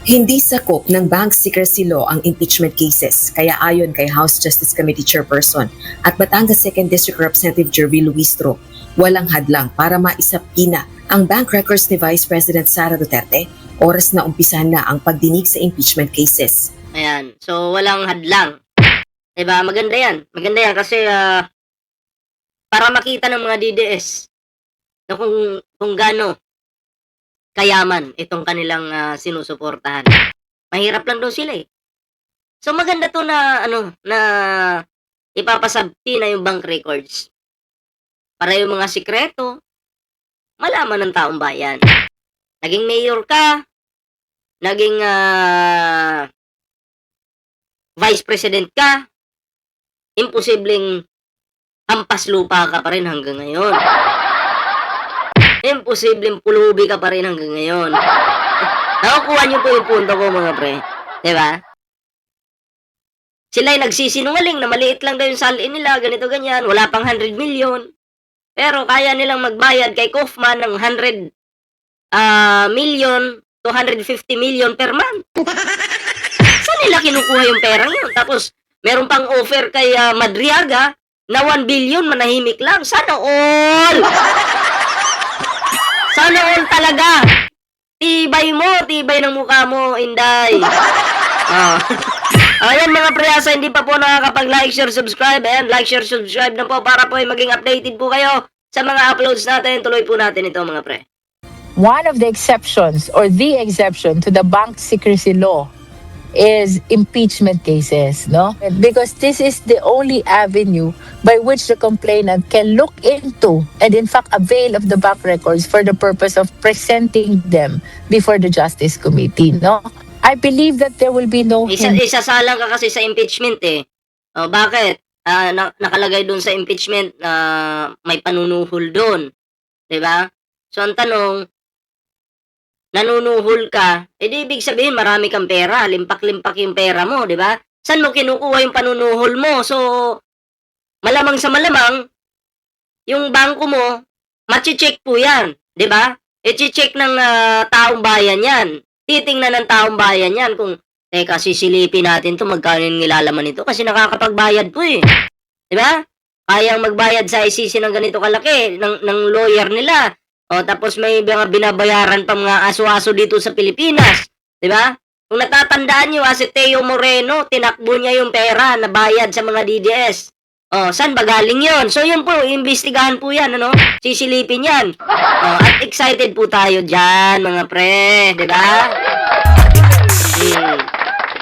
Hindi sakop ng bank secrecy law ang impeachment cases, kaya ayon kay House Justice Committee Chairperson at Batangas 2nd District Representative Jervy Luistro, walang hadlang para maisapina ang bank records ni Vice President Sara Duterte, oras na umpisahan na ang pagdinig sa impeachment cases. Ayan. So, walang hadlang. Diba? Maganda yan. Maganda yan kasi para makita ng mga DDS na kung gaano kayaman itong kanilang sinusuportahan. Mahirap lang daw sila eh. So, maganda to na, na ipapasabti na yung bank records. Para yung mga sikreto, malaman ng taong bayan. Naging mayor ka, naging vice president ka, imposibleng hampas lupa ka pa rin hanggang ngayon. Imposibleng pulubi ka pa rin hanggang ngayon. Nakukuha niyo po yung punto ko mga pre. Diba? Sila'y nagsisinungaling na maliit lang daw yung salin nila, ganito ganyan, wala pang 100 million. Pero kaya nilang magbayad kay Kaufman ng 100 million to 150 million per month. Saan nila kinukuha yung perang yun? Tapos, meron pang offer kay Madriaga na 1 billion manahimik lang. Sana all! Sana all talaga! Tibay mo, tibay ng mukha mo, Inday. Ayan mga priyasa, hindi pa po nakakapag-like, share, subscribe. Ayan, like, share, subscribe na po para po ay maging updated po kayo sa mga uploads natin. Tuloy po natin ito mga pre. One of the exceptions or the exception to the bank secrecy law is impeachment cases, no? Because this is the only avenue by which the complainant can look into and in fact avail of the bank records for the purpose of presenting them before the Justice Committee, no? I believe that there will be no Isasalang ka kasi sa impeachment eh. O, bakit? Nakalagay doon sa impeachment na may panunuhol doon. 'Di ba? So ang tanong, nanunuhol ka, di ibig sabihin marami kang pera, limpak-limpak yung pera mo, 'di ba? Saan mo kinukuha yung panunuhol mo? So malamang sa malamang yung bangko mo, machi-check po 'yan, 'di ba? I-check ng taong bayan 'yan. Titingnan ng taong bayan 'yan kung teka, sisilipin natin 'to, magkano yung nilalaman nito kasi nakakapagbayad po eh. 'Di ba? Kayang magbayad sa ICC ng ganito kalaki ng lawyer nila. O tapos may mga binabayaran pa mga aso-aso dito sa Pilipinas, 'di ba? Kung natatandaan niyo si Teo Moreno, tinakbo niya yung pera na bayad sa mga DDS. O, saan ba galing 'yon? So yun po, imbestigahan po 'yan, ano? Sisilipin 'yan. O, at excited po tayo diyan, mga pre, 'di ba?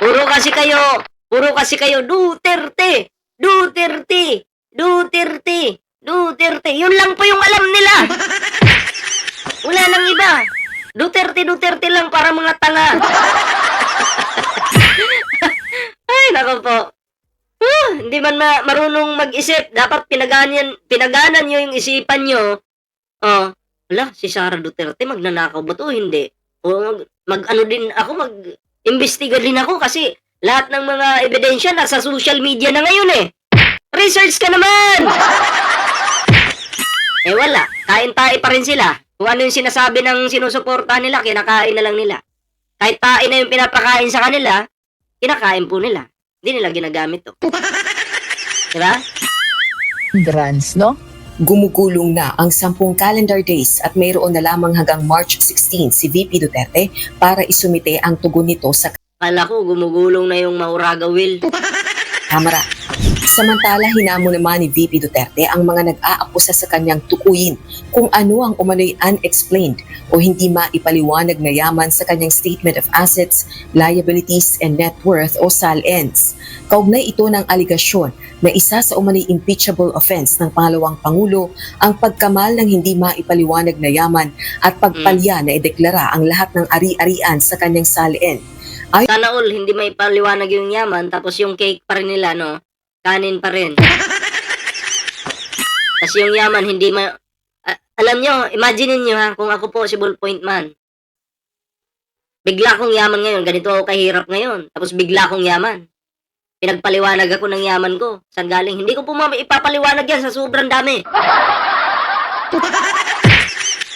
Puro kasi kayo Duterte, Duterte, Duterte, Duterte. Yun lang po yung alam nila. Wala nang iba. Duterte, Duterte lang para mga tanga. Ay, nako po. Hindi man marunong mag-isip. Dapat pinaganan nyo yung isipan nyo. Wala, si Sara Duterte, magnanakaw ba to? Hindi. O mag-imbestiga din ako kasi lahat ng mga ebidensya nasa social media na ngayon eh. Research ka naman! Wala. Kain-tae pa rin sila. Kung ano yung sinasabi ng sinusuportahan nila, kinakain na lang nila. Kahit tae na yung pinapakain sa kanila, kinakain po nila. Hindi nila ginagamit to. Diba? hindrance, no? Gumugulong na ang 10 calendar days at mayroon na lamang hanggang March 16 si VP Duterte para isumite ang tugon nito sa Kala ko, gumugulong na yung Mauraga Will. Kamara. Samantala, hinamo naman ni VP Duterte ang mga nag-aakusa sa kanyang tukuyin kung ano ang umano'y unexplained o hindi maipaliwanag na yaman sa kanyang Statement of Assets, Liabilities, and Net Worth o SALNs. Kaugnay ito ng aligasyon na isa sa umano'y impeachable offense ng pangalawang Pangulo ang pagkamal ng hindi maipaliwanag na yaman at pagpalya na ideklara ang lahat ng ari-arian sa kanyang SALN. Sana all, hindi may paliwanag yung yaman, tapos yung cake pa rin nila, no? Kanin pa rin. Kasi yung yaman, hindi alam nyo, imagine niyo ha, kung ako po si Ballpoint Man. Bigla kong yaman ngayon, ganito ako kahirap ngayon. Tapos bigla kong yaman. Pinagpaliwanag ako ng yaman ko. Saan galing? Hindi ko po ipapaliwanag yan sa sobrang dami.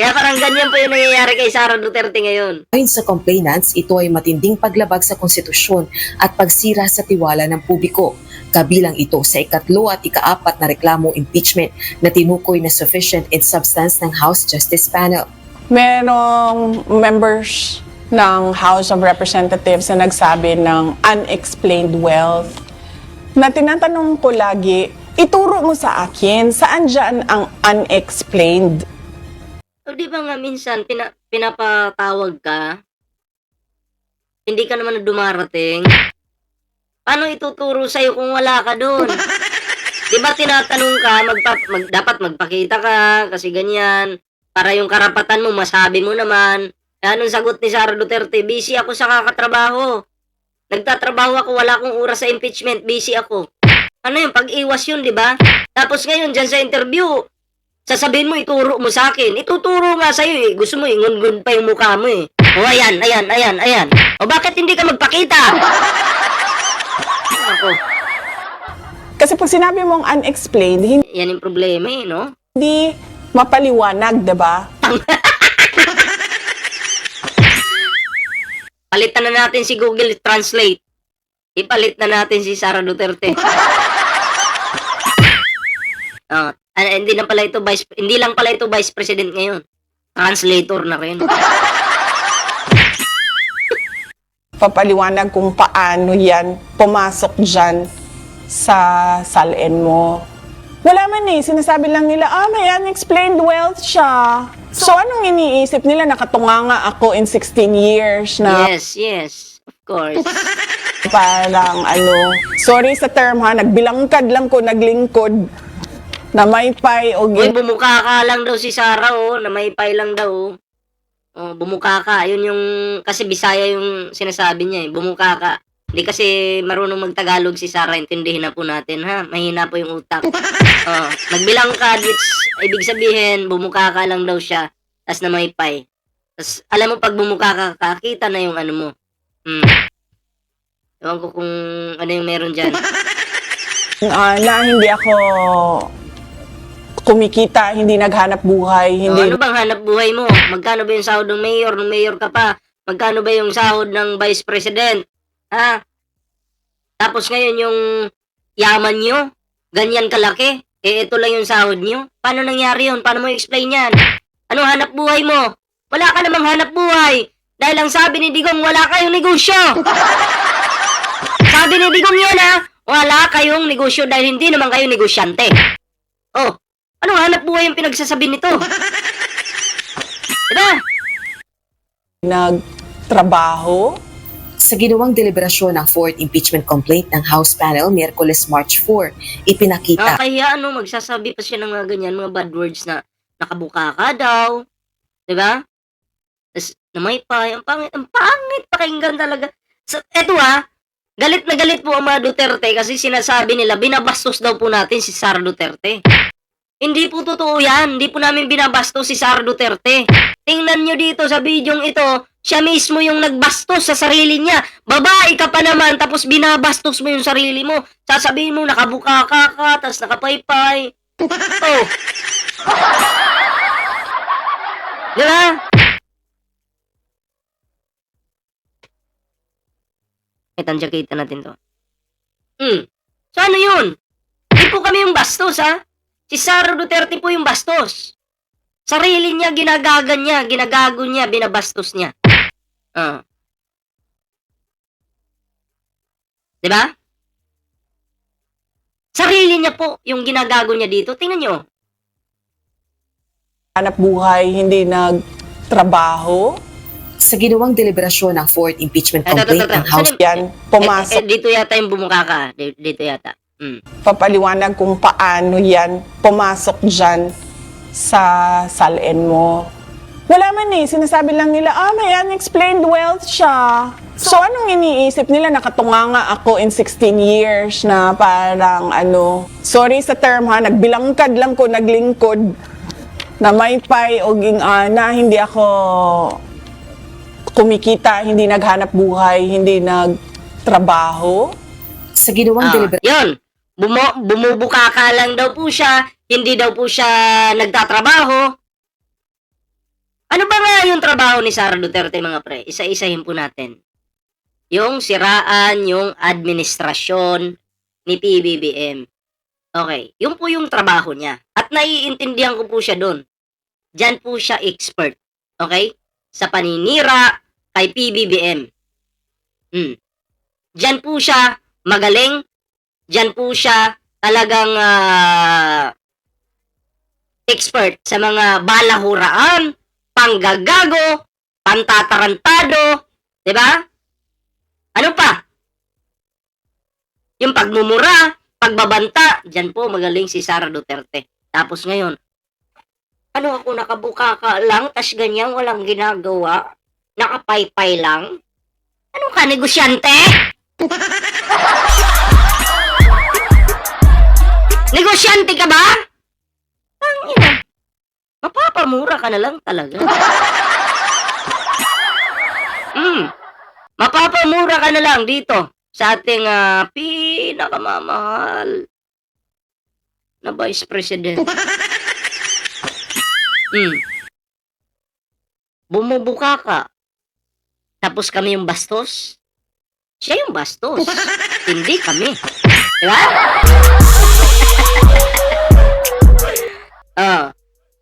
Kaya parang ganyan po yung nangyayari kay Sara Duterte ngayon. Ayon sa complainants, ito ay matinding paglabag sa konstitusyon at pagsira sa tiwala ng publiko. Kabilang ito sa ikatlo at ikaapat na reklamong impeachment na tinukoy na sufficient in substance ng House Justice Panel. Merong members ng House of Representatives na nagsabi ng unexplained wealth. Na tinatanong ko lagi, ituro mo sa akin, saan dyan ang unexplained? O di ba nga minsan pinapatawag ka? Hindi ka naman dumarating. Paano ituturo sa'yo kung wala ka doon? Di ba tinatanong ka, dapat magpakita ka kasi ganyan. Para yung karapatan mo, masabi mo naman. Kaya anong sagot ni Sara Duterte? Busy ako sa kakatrabaho. Nagtatrabaho ako, wala akong oras sa impeachment, busy ako. Ano yung pag-iwas yun, di ba? Tapos ngayon, dyan sa interview, sasabihin mo, ituro mo sa akin. Ituturo nga sa'yo eh. Gusto mo, ingun-gun pa yung mukha mo eh. O ayan. O bakit hindi ka magpakita? Ako, Kasi pag sinabi mong unexplained, yan yung problema eh, no? hindi mapaliwanag, di ba? Palitan na natin si Google Translate. Ipalit na natin si Sara Duterte. Hindi lang pala ito Vice President ngayon. Translator na rin. Papaliwanag kung paano yan pumasok dyan sa salin mo. Wala man eh, sinasabi lang nila, may unexplained wealth siya. So anong iniisip nila? Nakatunganga ako in 16 years na Yes, of course. parang sorry sa term ha, nagbilangkad lang ko, naglingkod, na may pay o Uy, bumuka ka lang daw si Sara, na may pay lang daw. Bumuka ka. Yun yung, kasi Bisaya yung sinasabi niya bumuka ka. Hindi kasi marunong magtagalog si Sara, intindihin na po natin ha. Mahina po yung utak. Nagbilangkad, which ibig sabihin, bumuka ka lang daw siya, tas na may pay. Tas alam mo, pag bumuka ka, kakita na yung ano mo. Ewan ko kung ano yung meron dyan. na hindi ako kumikita, hindi naghanap buhay, hindi Ano bang hanap buhay mo? Magkano ba yung sahod ng mayor? Nung mayor ka pa, magkano ba yung sahod ng vice president? Ha? Tapos ngayon yung yaman nyo, ganyan kalaki. Ito lang yung sahod nyo. Paano nangyari yun? Paano mo explain yan? Ano hanap buhay mo? Wala ka namang hanap buhay. Dahil ang sabi ni Digong, wala kayong negosyo. Sabi ni Digong yan wala kayong negosyo dahil hindi naman kayo negosyante. Anong hanap buhay yung pinagsasabi nito? Diba? nagtrabaho. Sa ginawang deliberasyon ng fourth impeachment complaint ng House panel Miyerkules March 4, ipinakita Kaya magsasabi pa siya ng mga ganyan, mga bad words na nakabuka ka daw. Diba? Tapos, namaypay, ang pangit pakinggan talaga. Eto galit na galit po ang mga Duterte kasi sinasabi nila, binabastos daw po natin si Sara Duterte. Hindi po totoo yan. Hindi po namin binabastos si Sara Duterte. Tingnan nyo dito sa bidyong ito, siya mismo yung nagbastos sa sarili niya. Babae ka pa naman, tapos binabastos mo yung sarili mo. Sasabihin mo, nakabuka ka, tapos nakapaypay. Diba? Tandiakita natin to. So ano yun? Hindi po kami yung bastos, Si Sara Duterte po yung bastos. Sarili niya, ginagago niya, binabastos niya. Diba? Sarili niya po yung ginagago niya dito. Tingnan nyo. Hanap buhay, hindi nagtrabaho. sa ginawang deliberasyon ng fourth impeachment complaint ng House. Yan, pumasok. Dito yata yung bumuka ka. Dito yata. Papaliwanag kung paano yan pumasok dyan sa salin mo. Wala man sinasabi lang nila, may unexplained wealth siya. So anong iniisip nila? Nakatunganga ako in 16 years na parang sorry sa term ha, nagbilangkad lang ko, naglingkod, na may pay o na hindi ako kumikita, hindi naghanap buhay, hindi nagtrabaho. Sa ginawang deliberasyon. Yun. Bumubuka ka lang daw po siya, hindi daw po siya nagtatrabaho. Ano ba nga yung trabaho ni Sara Duterte, mga pre? Isa-isahin po natin. Yung siraan yung administrasyon ni PBBM. Okay, yun po yung trabaho niya. At naiintindihan ko po siya doon. Diyan po siya expert. Okay? Sa paninira kay PBBM. Diyan po siya magaling. Diyan po siya talagang expert sa mga balahuraan, panggagago, pantatarantado, 'di ba? Ano pa? Yung pagmumura, pagbabanta, diyan po magaling si Sara Duterte. Tapos ngayon, ano ako nakabuka ka lang, tas ganyan walang ginagawa, nakapaypay lang? Ano ka, negosyante? Negosyante ka ba? Tangina. Mapapamura ka na lang talaga. Mapapamura ka na lang dito sa ating pinakamamahal na Vice President. Bumubuka ka. Tapos kami yung bastos. Siya yung bastos. Hindi kami. Diba?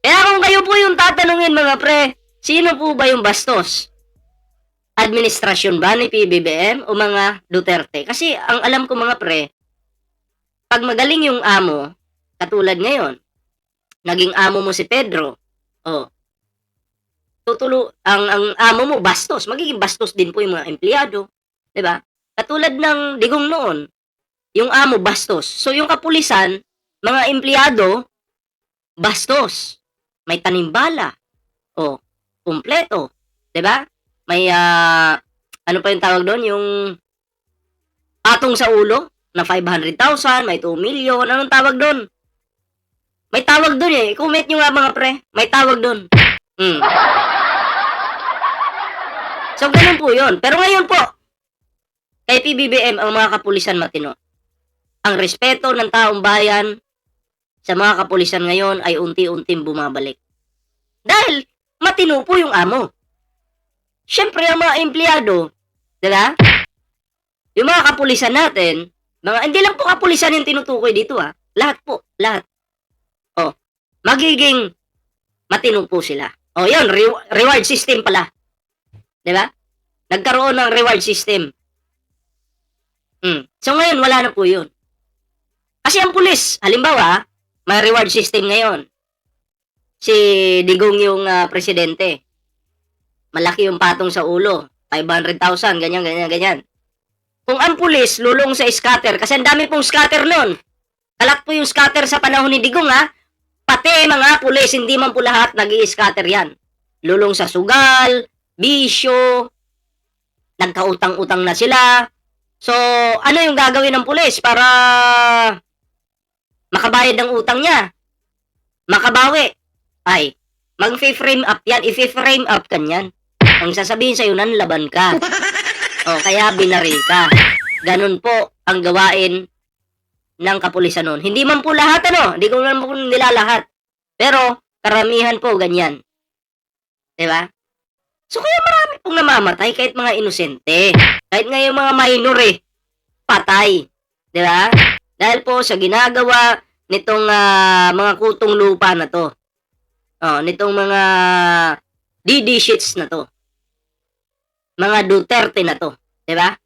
Kaya kung kayo po yung tatanungin, mga pre, sino po ba yung bastos? Administrasyon ba ni PBBM o mga Duterte? Kasi ang alam ko, mga pre, pag magaling yung amo, katulad ngayon, naging amo mo si Pedro, ang amo mo bastos, magiging bastos din po yung mga empleyado, 'di ba? Katulad ng Digong noon, yung amo bastos. So yung kapulisan, mga empleyado bastos. May tanimbala. Kumpleto, 'di ba? May ano pa yung tawag doon, yung patong sa ulo na 500,000, may 2 million, anong tawag doon? May tawag doon eh. Comment nyo nga, mga pre. May tawag doon. So, ganun po yun. Pero ngayon po, kay PBBM, ang mga kapulisan matino. Ang respeto ng taong bayan sa mga kapulisan ngayon ay unti-unting bumabalik. Dahil, matino po yung amo. Siyempre, ang mga empleyado, diba? Yung mga kapulisan natin, hindi lang po kapulisan yung tinutukoy dito, lahat po, lahat. Magiging matino po sila. Yun, reward system pala. Diba? Nagkaroon ng reward system. So ngayon, wala na po yun. Kasi ang pulis, halimbawa, may reward system ngayon. Si Digong yung presidente. Malaki yung patong sa ulo. 500,000, ganyan, ganyan, ganyan. Kung ang pulis lulong sa scatter, kasi ang dami pong scatter nun. Kalat po yung scatter sa panahon ni Digong, Pati mga pulis, hindi man po lahat nag-i-scatter yan. Lulong sa sugal, bisyo, nagkautang-utang na sila. So, ano yung gagawin ng pulis para makabayad ng utang niya? Makabawi. Ay, mag-frame up yan. I-frame up ka yan. Ang sasabihin sa'yo, nanlaban ka. Kaya binari ka. Ganun po ang gawain ng kapulisan noon. Hindi man po lahat, hindi ko naman po nila lahat. Pero, karamihan po ganyan. Diba? So, kaya marami pong namamatay kahit mga inosente. Kahit nga yung mga minor patay. Diba? Dahil po sa ginagawa nitong mga kutong lupa na to. Nitong mga DD sheets na to. Mga Duterte na to. Diba?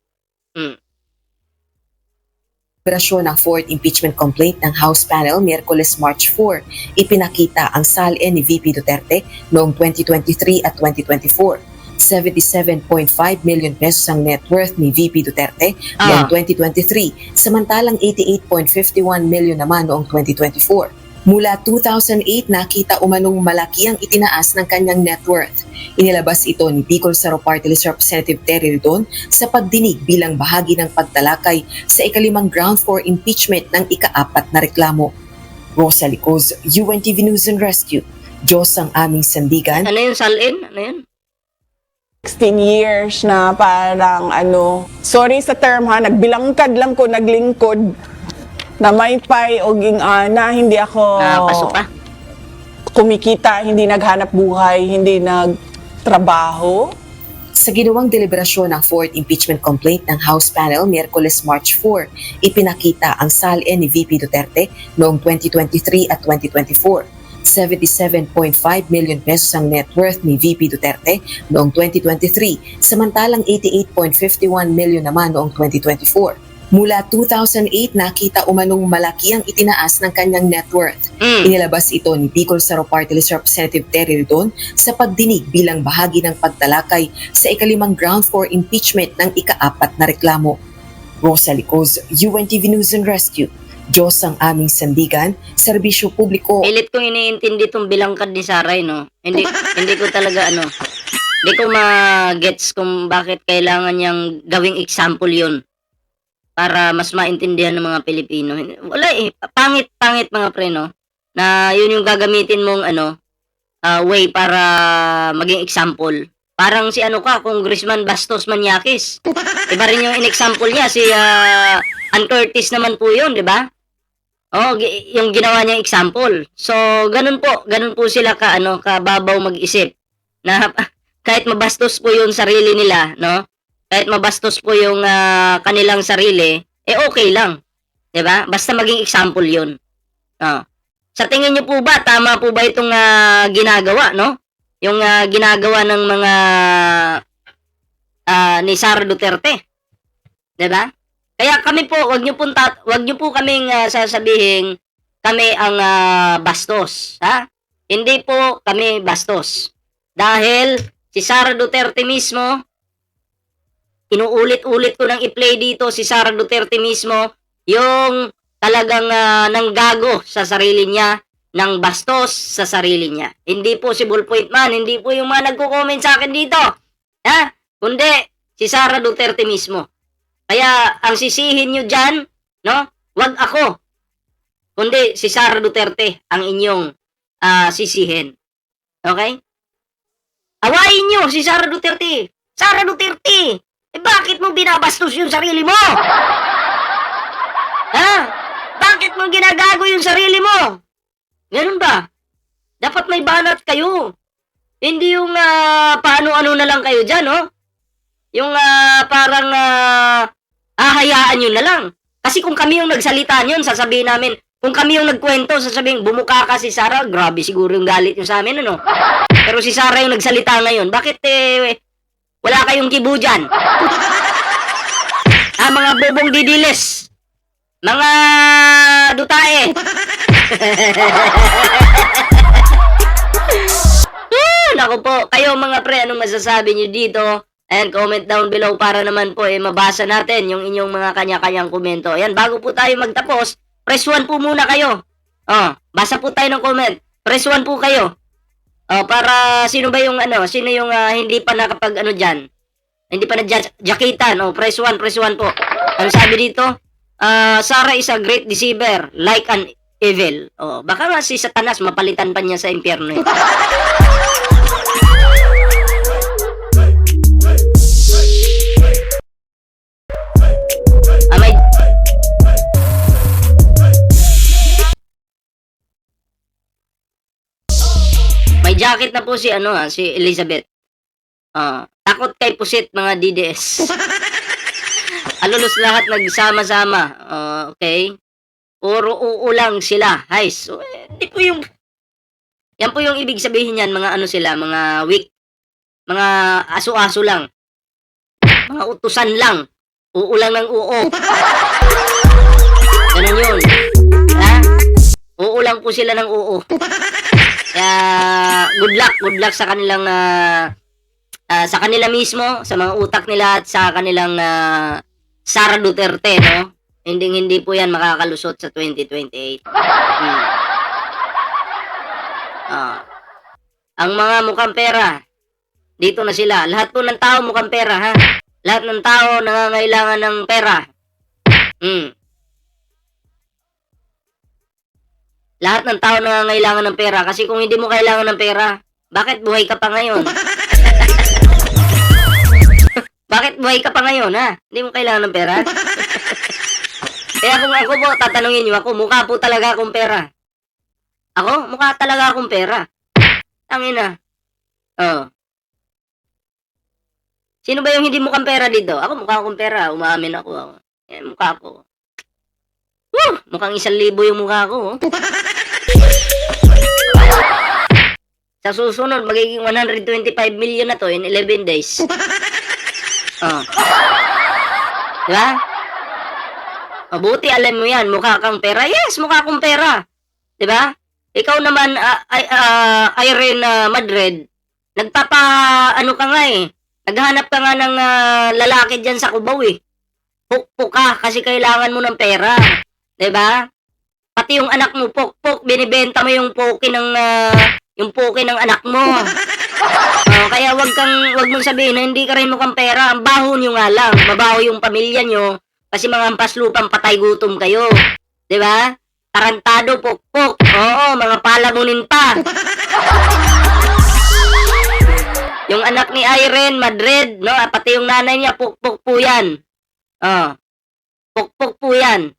Operasyon ng fourth impeachment complaint ng House panel Miyerkules March 4, ipinakita ang salin ni VP Duterte noong 2023 at 2024. 77.5 million pesos ang net worth ni VP Duterte noong 2023, samantalang 88.51 million naman noong 2024. Mula 2008, nakita umanong malaki ang itinaas ng kanyang net worth. Inilabas ito ni Bicol Saro Party List Representative Terry Ridon sa pagdinig bilang bahagi ng pagtalakay sa ikalimang ground for impeachment ng ika-4 na reklamo. Rosa Licoz, UNTV News and Rescue. Diyos ang aming sandigan. Ano yung salin? Ano yun? 16 years na parang sorry sa term nagbilangkad lang ko, naglingkod na may pay o ging ana, hindi ako Paso pa. kumikita, hindi naghanap buhay, hindi nagtrabaho. Sa ginawang deliberasyon ng fourth impeachment complaint ng House panel Miyerkules March 4, ipinakita ang salin ni VP Duterte noong 2023 at 2024. 77.5 million pesos ang net worth ni VP Duterte noong 2023, samantalang 88.51 million naman noong 2024. Mula 2008, nakita umanong malaki ang itinaas ng kanyang net worth. Inilabas ito ni Bicol Saro Party List Representative Terry Ridon sa pagdinig bilang bahagi ng pagtalakay sa ikalimang ground for impeachment ng ika-4 na reklamo. Rosa Licoz, UNTV News and Rescue. Diyos ang aming sandigan, serbisyo publiko. Pilit kong iniintindi itong bilangkad ni Saray, no? Hindi ko talaga, hindi ko ma-gets kung bakit kailangan niyang gawing example yun para mas maintindihan ng mga Pilipino. Wala eh, pangit mga pre, no? Na yun yung gagamitin mong, way para maging example. Parang si Congressman Bastos Maniakis. Iba rin yung in-example niya, si Ann Curtis naman po yun, di ba? Oh, yung ginawa niyang example. So, ganun po sila kababaw mag-isip na kahit mabastos po yung sarili nila, no? Kahit mabastos po yung kanilang sarili, okay lang. 'Di ba? Basta maging example 'yun. Sa tingin niyo po ba tama po ba itong ginagawa, no? Yung ginagawa ng mga ni Sara Duterte. 'Di ba? Kaya kami po, wag niyo po kaming sasabihin kami ang bastos, ha? Hindi po kami bastos. Dahil si Sara Duterte mismo, inuulit-ulit ko nang i-play dito si Sara Duterte mismo, yung talagang nanggago sa sarili niya, ng bastos sa sarili niya. Hindi po si Ballpoint Man, hindi po yung mga nagko-comment sa akin dito, ha? Kundi si Sara Duterte mismo. Kaya ang sisihin nyo dyan, no? Wag ako. Kundi si Sara Duterte ang inyong sisihin. Okay? Awayin nyo si Sara Duterte. Sara Duterte! Bakit mo binabastos yung sarili mo? Ha? Bakit mo ginagago yung sarili mo? Ganun ba? Dapat may banat kayo. Hindi yung paano-ano na lang kayo dyan, no? Yung parang hahayaan nyo na lang. Kasi kung kami yung nagsalita nyon, sasabihin namin, kung kami yung nagkwento, sasabihin, bumuka ka si Sara, grabe siguro yung galit nyo sa amin, ano? Pero si Sara yung nagsalita ngayon, bakit wala kayong kibo dyan? Mga bobong didiles, mga dutae. Naku po, kayo mga pre, anong masasabi nyo dito? And comment down below para naman po mabasa natin yung inyong mga kanya-kanyang komento. Ayan, bago po tayo magtapos, press 1 po muna kayo. Basa po tayo ng comment. Press 1 po kayo. Para sino ba yung sino yung hindi pa nakapag diyan? Hindi pa na-jackitan. Press 1 po. Ano sabi dito? Sara is a great deceiver, like an evil. Baka nga si Satanas mapalitan pa niya sa impyerno. May jacket na po si si Elizabeth. Takot kay pusit mga DDS. Alulos lahat nagsama-sama. Okay? Puro uulang sila. Guys, so, di po yung yan po yung ibig sabihin niyan, mga sila, mga weak, mga aso-aso lang. Mga utusan lang. Uulang ng uo. Ganun yun. Ha? Uulang po sila ng uo. Kaya good luck sa kanilang sa kanila mismo, sa mga utak nila at sa kanilang Sara Duterte, no? Hindi po yan makakalusot sa 2028. Ang mga mukhang pera, dito na sila. Lahat po ng tao mukhang pera, ha? Lahat ng tao nangangailangan ng pera. Lahat ng tao nangangailangan ng pera. Kasi kung hindi mo kailangan ng pera, bakit buhay ka pa ngayon? Bakit buhay ka pa ngayon, ha? Hindi mo kailangan ng pera? Kaya kung ako po, tatanungin niyo ako, mukha po talaga akong pera. Ako, mukha talaga akong pera. Tangina. Oh. Sino ba yung hindi mukhang pera dito? Ako, mukha akong pera. Umaamin ako. Mukha ko. Mukhang 1,000 yung mukha ko. Sa susunod, magiging 125 million na to in 11 days. Oh. Diba? Mabuti, alam mo yan. Mukha kang pera. Yes, mukha akong pera. Diba? Ikaw naman, Irene Madrid, ano ka nga eh. Naghanap ka nga ng lalaki dyan sa Cubao eh. Pukpuk ka kasi kailangan mo ng pera. Diba? Pati yung anak mo, pukpuk, binibenta mo yung poke ng anak mo. Kaya wag mong sabihin na hindi ka rin mukhang pera. Ang baho nyo nga lang. Mabaho yung pamilya nyo kasi mga ampas lupang patay gutom kayo. Diba? Tarantado, pukpuk. Oo, mga palamunin pa. Yung anak ni Irene Madrid, no? Pati yung nanay niya, pukpuk po yan. Pukpuk po yan.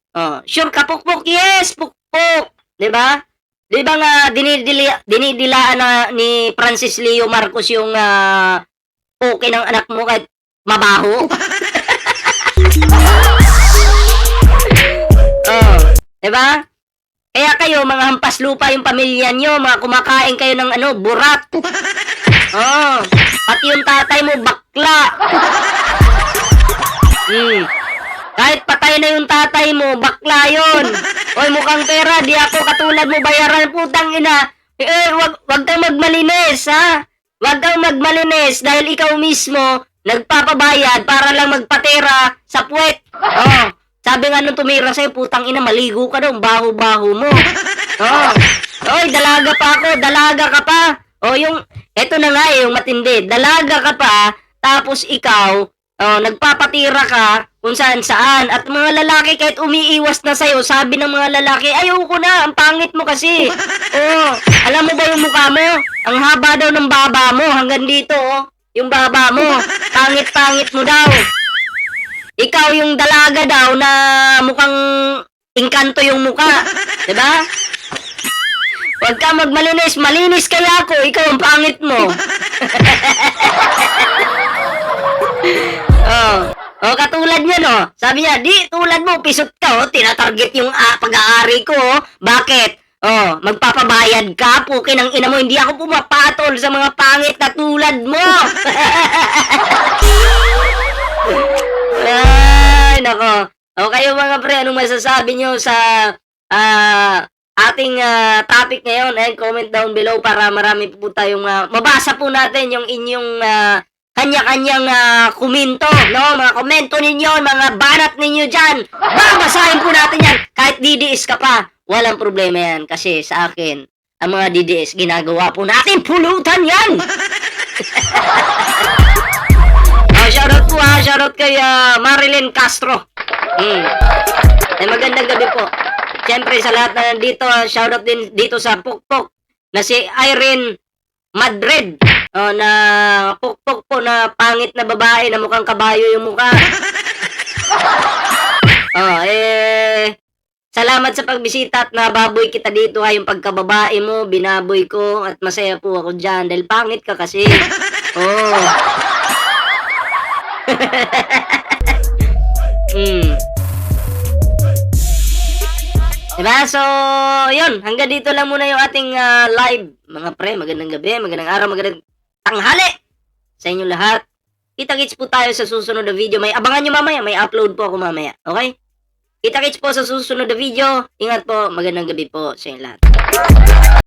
Sure ka, pukpuk? Yes, pukpuk. Diba? Diba nga, dinidilaan na ni Francis Leo Marcos yung puke ng anak mo kahit mabaho? Diba? Kaya kayo, mga hampas lupa yung pamilya nyo, mga kumakain kayo ng burat. Pati yung tatay mo, bakla. Kahit patay na yung tatay mo, bakla yun. Oy, mukhang pera, di ako katulad mo bayaran, putang ina. Wag kang magmalinis, ha? Wag kang magmalinis dahil ikaw mismo nagpapabayad para lang magpatera sa puwet. Sabi nga nung tumira sa'yo, putang ina, maligo ka daw, baho-baho mo. Oy, dalaga pa ako, dalaga ka pa. Eto na nga yung matindi, dalaga ka pa, tapos ikaw, nagpapatira ka kung saan-saan. At mga lalaki, kahit umiiwas na sa'yo, sabi ng mga lalaki, ayoko na, ang pangit mo kasi. Alam mo ba yung mukha mo? Ang haba daw ng baba mo, hanggang dito, yung baba mo. Pangit-pangit mo daw. Ikaw yung dalaga daw na mukhang engkanto yung mukha. Diba? Huwag ka magmalinis. Malinis kaya ako. Ikaw ang pangit mo. Katulad niya, no? Sabi niya, di, tulad mo, pisot ka, tinatarget yung pag-aari ko, Bakit? Magpapabayad ka, puki ng ina mo, hindi ako pumapatol sa mga pangit na tulad mo. Ay, nako. Kayo mga pre, anong masasabi nyo sa ating topic ngayon? Comment down below para marami po tayong mabasa po natin yung inyong kanya-kanyang komento, no? Mga komento ninyo, mga banat ninyo dyan. Babasahin po natin yan. Kahit DDS ka pa, walang problema yan. Kasi sa akin, ang mga DDS, ginagawa po natin, pulutan yan. Shoutout po shoutout kay Marilyn Castro. Magandang gabi po. Siyempre sa lahat na nandito, shoutout din dito sa Pukpok na si Irene Madrid. Na Pukpok po na pangit na babae na mukhang kabayo yung mukha. Salamat sa pagbisita at nababoy kita dito yung pagkababae mo, binaboy ko at masaya po ako dyan dahil pangit ka kasi. Diba? So, yun. Hanggang dito lang muna yung ating live. Mga pre, magandang gabi, magandang araw, magandang tanghali sa inyong lahat. Kita-kits po tayo sa susunod na video. Abangan nyo mamaya, may upload po ako mamaya. Okay? Kita-kits po sa susunod na video. Ingat po, magandang gabi po sa inyong lahat.